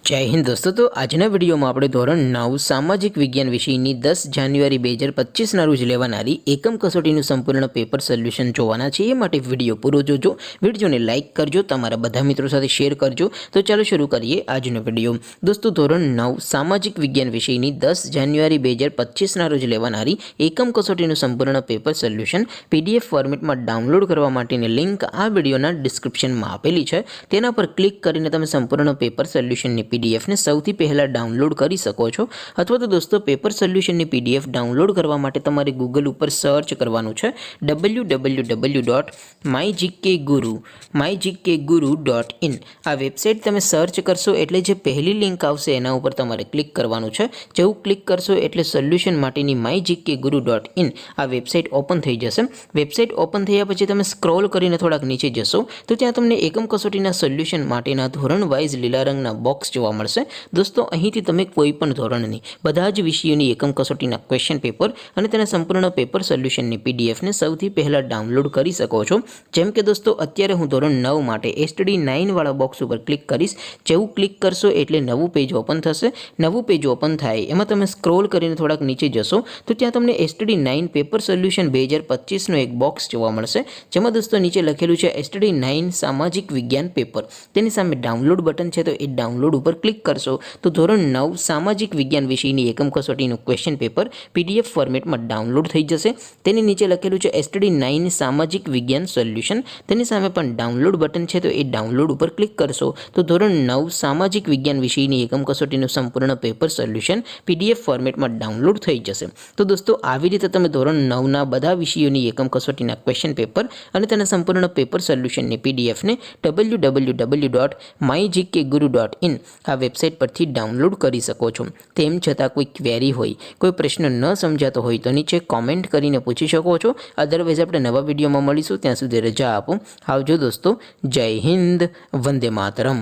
जय हिंद दोस्तों। तो आजना वीडियो में આપણે ધોરણ 9 સામાજિક વિજ્ઞાન વિષયની 10 જાન્યુઆરી 2025 ના રોજ લેવાનારી એકમ કસોટીનું સંપૂર્ણ પેપર સોલ્યુશન જોવાના છે। એ માટે વિડિયો પૂરો જોજો, વિડિયોને લાઈક કરજો, તમારા બધા મિત્રો સાથે શેર કરજો। તો ચાલો શરૂ કરીએ આજનો વિડિયો। દોસ્તો ધોરણ 9 સામાજિક વિજ્ઞાન વિષયની 10 જાન્યુઆરી 2025 ના રોજ લેવાનારી એકમ કસોટીનું સંપૂર્ણ પેપર સોલ્યુશન પીડીએફ ફોર્મેટમાં ડાઉનલોડ કરવા માટેની લિંક આ વિડિયોના ડિસ્ક્રિપ્શનમાં આપેલી છે। તેના પર ક્લિક કરીને તમે સંપૂર્ણ પેપર સોલ્યુશનની पीडीएफ ने સૌથી પહેલા ડાઉનલોડ કરી શકો છો। અથવા તો દોસ્તો પેપર સોલ્યુશનની પીડીએફ ડાઉનલોડ કરવા માટે તમારે ગૂગલ ઉપર સર્ચ કરવાનું છે www.mygkguru.in। આ વેબસાઇટ તમે સર્ચ કરશો એટલે જે પહેલી લિંક આવશે એના ઉપર તમારે ક્લિક કરવાનું છે। જેવું ક્લિક કરશો એટલે સોલ્યુશન માટેની mygkguru.in આ વેબસાઇટ ઓપન થઈ જશે। વેબસાઇટ ઓપન થયા પછી તમે સ્ક્રોલ કરીને થોડાક નીચે જશો તો ત્યાં તમને એકમ કસોટીના સોલ્યુશન માટેના ધોરણ વાઇઝ લીલા રંગના બોક્સ જોવા મળશે। दोस्तों અહીંથી તમે કોઈ પણ ધોરણની બધા જ વિષયોની એકમ કસોટીના ક્વેશ્ચન પેપર અને તેના સંપૂર્ણ પેપર સોલ્યુશનની પીડીએફ ને સૌથી પહેલા ડાઉનલોડ કરી શકો છો। જેમ કે દોસ્તો અત્યારે હું ધોરણ 9 માટે એસટીડી 9 વાળા બોક્સ ઉપર ક્લિક કરીશ। જેવું ક્લિક કરશો એટલે નવું પેજ ઓપન થશે। નવું પેજ ઓપન થાય એમાં તમે સ્ક્રોલ કરીને થોડાક નીચે જશો તો ત્યાં તમને એસટીડી 9 પેપર સોલ્યુશન 2025 નો એક બોક્સ જોવા મળશે। જેમાં દોસ્તો નીચે લખેલું છે એસટીડી 9 સામાજિક વિજ્ઞાન પેપર। તેની સામે ડાઉનલોડ બટન છે તો એ ડાઉનલોડ ઉપર ક્લિક કરશો तो ધોરણ 9 સામાજિક વિજ્ઞાન વિષયની એકમ કસોટીનું ક્વેશ્ચન પેપર પીડીએફ ફોર્મેટમાં ડાઉનલોડ થઈ જશે। તેની નીચે લખેલું છે એસટીડી 9 સામાજિક વિજ્ઞાન સોલ્યુશન। તેની સામે પણ ડાઉનલોડ બટન છે તો એ ડાઉનલોડ ઉપર ક્લિક કરશો તો ધોરણ 9 સામાજિક વિજ્ઞાન વિષયની એકમ કસોટીનું સંપૂર્ણ પેપર સોલ્યુશન પીડીએફ ફોર્મેટમાં ડાઉનલોડ થઈ જશે। તો દોસ્તો આવી રીતે તમે ધોરણ 9 ના બધા વિષયોની એકમ કસોટીના ક્વેશ્ચન પેપર અને તેના સંપૂર્ણ પેપર સોલ્યુશનની પીડીએફ ને www.mygkguru.in આ વેબસાઇટ પરથી ડાઉનલોડ કરી શકો છો। તેમ છતાં કોઈ ક્વેરી હોય, કોઈ પ્રશ્ન ન સમજાતો હોય તો નીચે કોમેન્ટ કરીને પૂછી શકો છો। અધરવાઇઝ આપણે નવા વિડીયોમાં મળીશું, ત્યાં સુધી રજા આપો। આવજો દોસ્તો, જય હિન્દ, વંદે માતરમ।